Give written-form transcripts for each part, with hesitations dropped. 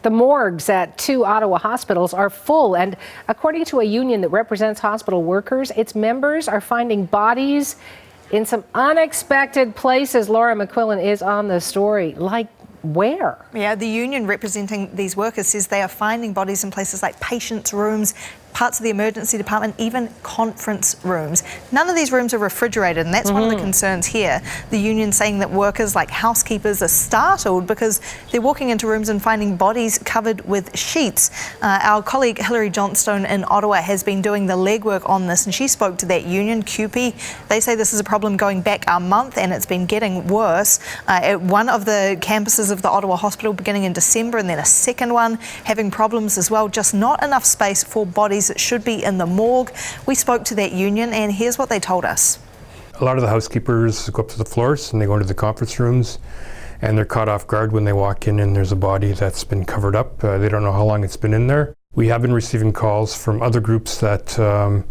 The morgues at 2 Ottawa hospitals are full, and according to a union that represents hospital workers, its members are finding bodies in some unexpected places. Laura McQuillan is on the story. Like where? Yeah, the union representing these workers says they are finding bodies in places like patients' rooms, parts of the emergency department, even conference rooms. None of these rooms are refrigerated, and that's one of the concerns here. The union saying that workers like housekeepers are startled because they're walking into rooms and finding bodies covered with sheets. Our colleague Hilary Johnstone in Ottawa has been doing the legwork on this, and she spoke to that union, CUPE. They say this is a problem going back a month and it's been getting worse. At one of the campuses of the Ottawa Hospital beginning in December, and then a second one having problems as well, just not enough space for bodies that should be in the morgue. We spoke to that union, and here's what they told us. A lot of the housekeepers go up to the floors and they go into the conference rooms, and they're caught off guard when they walk in and there's a body that's been covered up. They don't know how long it's been in there. We have been receiving calls from other groups that are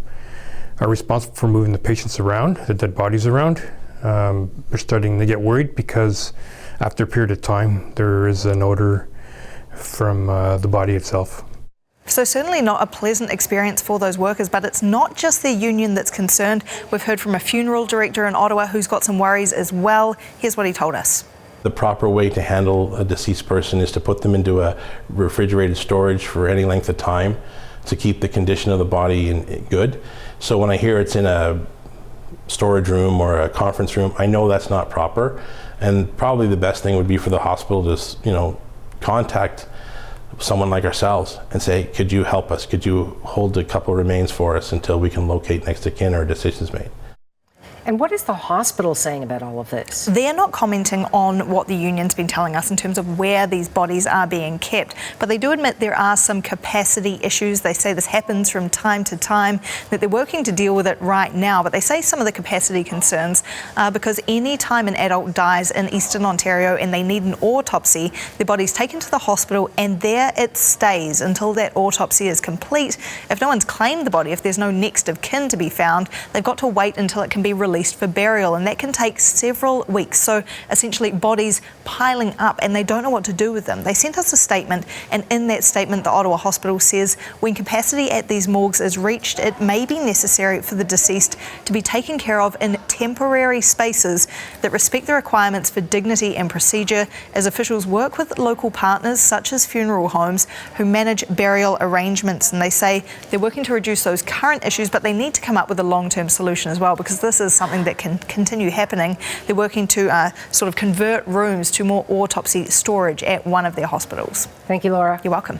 responsible for moving the patients around, the dead bodies around. They're starting to get worried because after a period of time there is an odor from the body itself. So certainly not a pleasant experience for those workers, but it's not just the union that's concerned. We've heard from a funeral director in Ottawa who's got some worries as well. Here's what he told us. The proper way to handle a deceased person is to put them into a refrigerated storage for any length of time to keep the condition of the body good. So when I hear it's in a storage room or a conference room, I know that's not proper. And probably the best thing would be for the hospital to, contact someone like ourselves and say, could you help us? Could you hold a couple of remains for us until we can locate next of kin or decisions made? And what is the hospital saying about all of this? They're not commenting on what the union's been telling us in terms of where these bodies are being kept, but they do admit there are some capacity issues. They say this happens from time to time, that they're working to deal with it right now, but they say some of the capacity concerns are because any time an adult dies in Eastern Ontario and they need an autopsy, their body's taken to the hospital and there it stays until that autopsy is complete. If no one's claimed the body, if there's no next of kin to be found, they've got to wait until it can be released for burial, and that can take several weeks. So essentially bodies piling up and they don't know what to do with them. They sent us a statement, and in that statement the Ottawa Hospital says when capacity at these morgues is reached, it may be necessary for the deceased to be taken care of in temporary spaces that respect the requirements for dignity and procedure, as officials work with local partners such as funeral homes who manage burial arrangements. And they say they're working to reduce those current issues, but they need to come up with a long-term solution as well, because this is something that can continue happening. They're working to sort of convert rooms to more autopsy storage at one of their hospitals. Thank you, Laura. You're welcome.